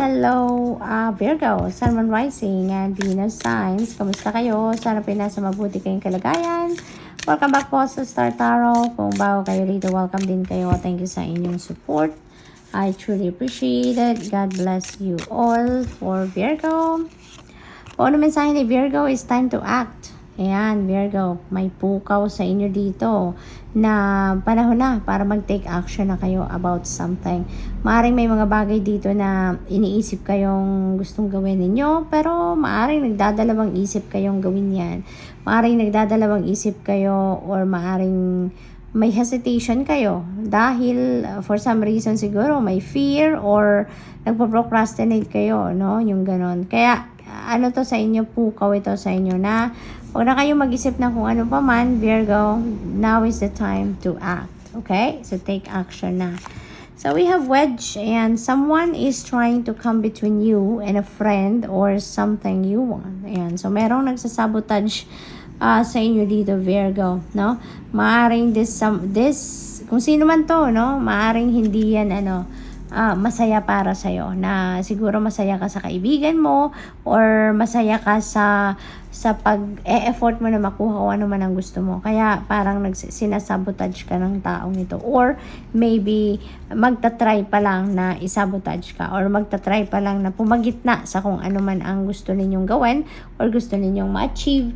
Hello, Virgo, Sun, Moon, Rising, and Venus signs. Kamusta kayo? Sana pinasa mabuti kayong kalagayan. Welcome back po sa Star Tarot. Kung bago kayo rito, welcome din kayo. Thank you sa inyong support. I truly appreciate it. God bless you all for Virgo. Ano mensahe ni Virgo is time to act. Ayan, Virgo, may pukaw sa inyo dito na panahon na para mag-take action na kayo about something. Maaring may mga bagay dito na iniisip kayong gustong gawin ninyo, pero maaring nagdadalawang isip kayong gawin yan. Maaring nagdadalawang isip kayo or maaring may hesitation kayo dahil for some reason siguro may fear or nagpo-procrastinate kayo, no? Yung ganon. Kaya ano to sa inyo, pukaw ito sa inyo na huwag na kayong mag-isip na kung ano pa man, Virgo, now is the time to act. Okay? So, take action na. So, we have wedge and someone is trying to come between you and a friend or something you want. Ayan. So, merong nagsasabotage sa inyo dito, Virgo, no? Maaring this, kung sino man to, no? Maaring hindi yan, masaya para sa'yo, na siguro masaya ka sa kaibigan mo or masaya ka sa pag-e-effort mo na makuha kung ano man ang gusto mo. Kaya parang sinasabotage ka ng taong ito, or maybe magta-try pa lang na isabotage ka, or magta-try pa lang na pumagitna sa kung ano man ang gusto ninyong gawin or gusto ninyong ma-achieve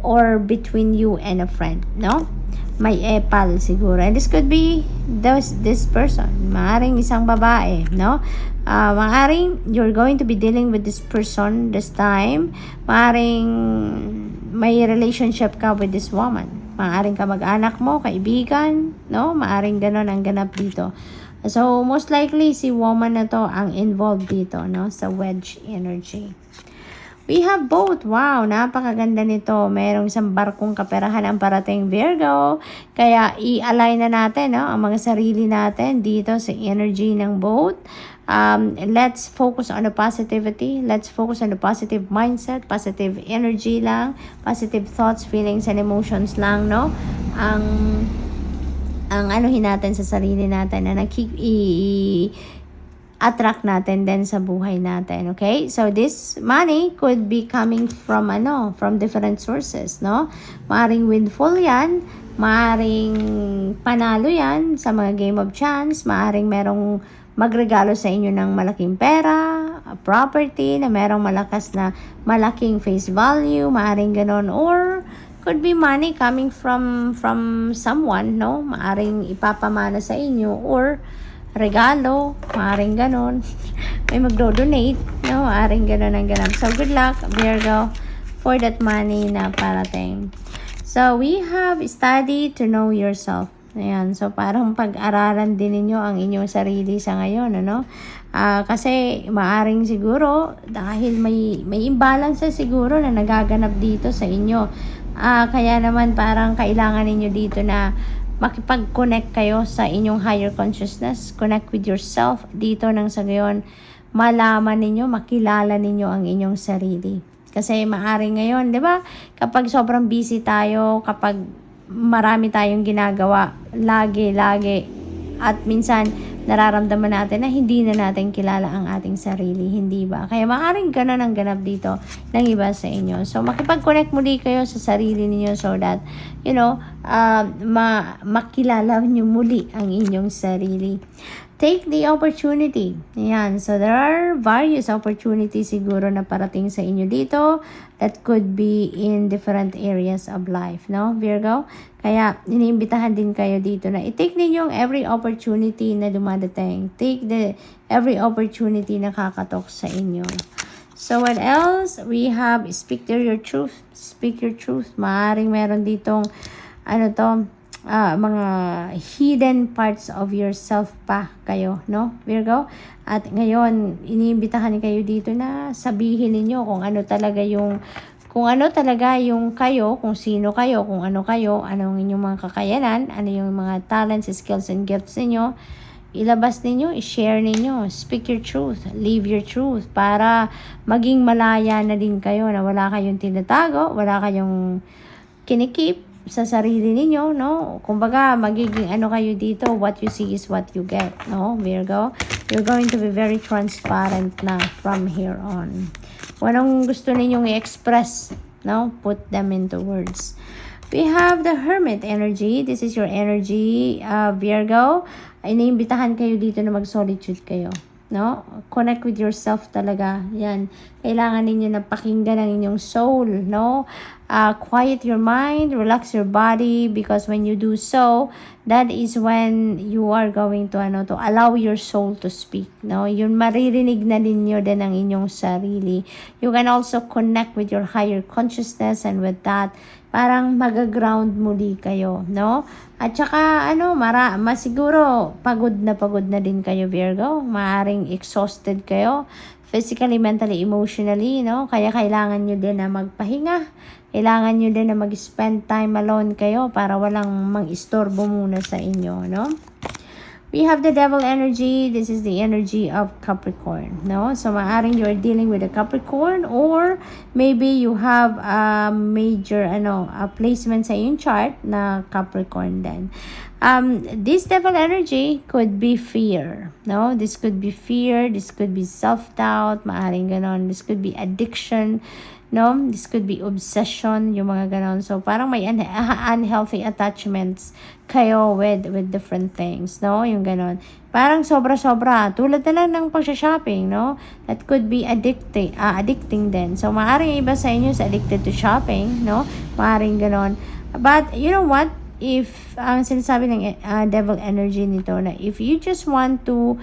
or between you and a friend, no? May epal siguro. And this could be this person. Maaring isang babae, no? Maaring you're going to be dealing with this person this time. Maaring may relationship ka with this woman. Maaring ka mag-anak mo, kaibigan, no? Maaring ganon ang ganap dito. So, most likely, si woman na to ang involved dito, no? Sa wedge energy. We have both. Wow, napakaganda nito. Merong isang barkong kaperahan ang parating, Virgo. Kaya i-align na natin, no, ang mga sarili natin dito sa energy ng both. Let's focus on the positivity. Let's focus on the positive mindset, positive energy lang, positive thoughts, feelings, and emotions lang, no? Ang anuhin natin sa sarili natin na attract natin din sa buhay natin, okay? So, this money could be coming from, from different sources, no? Maaring windfall yan, maaring panalo yan sa mga game of chance, maaring merong magregalo sa inyo ng malaking pera, property, na merong malaking face value, maaring ganon, or could be money coming from someone, no? Maaring ipapamana sa inyo, or regalo, maaaring ganon. May magdo-donate, no? Maaaring ganon ang ganap. So, good luck, Virgo, for that money na parating. So, we have study to know yourself. Ayan. So, parang pag-aralan din ninyo ang inyong sarili sa ngayon, ano? Kasi, maaring siguro, dahil may imbalance siguro na nagaganap dito sa inyo. Kaya naman, parang kailangan ninyo dito na makipag-connect kayo sa inyong higher consciousness, connect with yourself dito nang sa gayon malaman ninyo, makilala ninyo ang inyong sarili. Kasi maaring ngayon, 'di ba? Kapag sobrang busy tayo, kapag marami tayong ginagawa, lagi at minsan nararamdaman natin na hindi na natin kilala ang ating sarili, hindi ba? Kaya maaaring ganun ang ganap dito ng iba sa inyo. So, makipag-connect muli kayo sa sarili niyo so that, makilala niyo muli ang inyong sarili. Take the opportunity. Ayan. So, there are various opportunities siguro na parating sa inyo dito that could be in different areas of life, no, Virgo? Kaya, iniimbitahan din kayo dito na i-take ninyong every opportunity na dumadating. Take every opportunity na kakatok sa inyo. So, what else? We have speak your truth. Speak your truth. Maaring meron ditong, mga hidden parts of yourself pa kayo, no, Virgo? At ngayon, iniimbitahan kayo dito na sabihin ninyo kung ano talaga yung kayo, kung sino kayo, kung ano kayo, anong inyong mga kakayanan, ano yung mga talents, skills, and gifts ninyo. Ilabas ninyo, i-share ninyo, speak your truth, live your truth, para maging malaya na din kayo na wala kayong tinatago, wala kayong kinikip, sa sarili ninyo, no? Kumbaga, magiging ano kayo dito, what you see is what you get, no? Virgo, you're going to be very transparent na from here on. Kung anong gusto ninyong i-express, no? Put them into words. We have the Hermit energy. This is your energy, Virgo. Iniimbitahan kayo dito na mag-solitude kayo. No? Connect with yourself talaga. Yan. Kailangan ninyo na pakinggan ang inyong soul. No? Quiet your mind, relax your body, because when you do so, that is when you are going to to allow your soul to speak. No? Yun, maririnig na ninyo din ang inyong sarili. You can also connect with your higher consciousness, and with that, parang mag-ground muli kayo, no? At saka, masiguro, pagod na din kayo, Virgo. Maaring exhausted kayo, physically, mentally, emotionally, no? Kaya kailangan nyo din na magpahinga. Kailangan nyo din na mag-spend time alone kayo para walang mang-istorbo muna sa inyo, no? We have the Devil energy. This is the energy of Capricorn, no? So, maaring you're dealing with a Capricorn, or maybe you have a major, a placement sa iyong chart na Capricorn din. This Devil energy could be fear, no? This could be fear. This could be self-doubt. Maaring ganon. This could be addiction, no? This could be obsession, yung mga ganon. So, parang may unhealthy attachments kayo with different things, no? Yung ganon. Parang sobra-sobra. Tulad na lang ng pag-shopping, no? That could be addicting din. So, maaaring iba sa inyo is addicted to shopping, no? Maaaring ganon. But, you know what? If, ang sinasabi ng devil energy nito, na if you just want to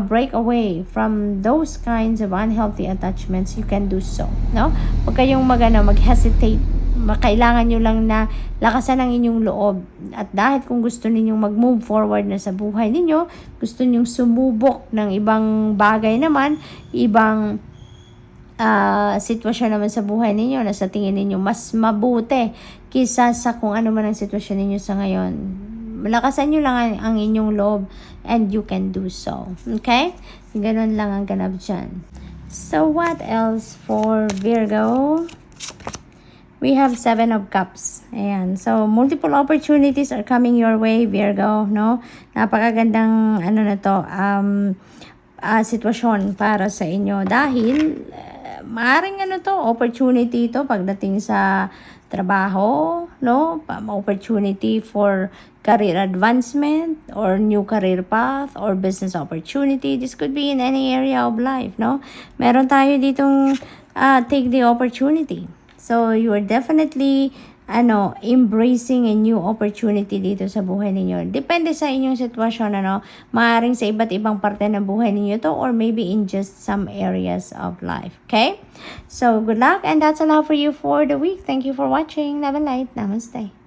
break away from those kinds of unhealthy attachments, you can do so, no? Huwag kayong mag-hesitate. Kailangan nyo lang na lakasan ang inyong loob. At dahil kung gusto ninyong mag-move forward na sa buhay ninyo, gusto ninyong sumubok ng ibang bagay naman, ibang sitwasyon naman sa buhay ninyo na sa tingin ninyo mas mabuti kisa sa kung ano man ang sitwasyon ninyo sa ngayon, malakasan nyo lang ang inyong loob, and you can do so. Okay? Ganon lang ang ganap dyan. So, what else for Virgo? We have 7 of Cups. Ayan. So, multiple opportunities are coming your way, Virgo, no? Napakagandang, sitwasyon para sa inyo. Dahil, maaring opportunity ito pagdating sa trabaho, no? Opportunity for career advancement, or new career path, or business opportunity. This could be in any area of life, no? Meron tayo ditong take the opportunity. So, you are definitely embracing a new opportunity dito sa buhay ninyo. Depende sa inyong sitwasyon, maaring sa iba't ibang parte ng buhay ninyo to, or maybe in just some areas of life. Okay? So, good luck, and that's all for you for the week. Thank you for watching. Love and light. Namaste.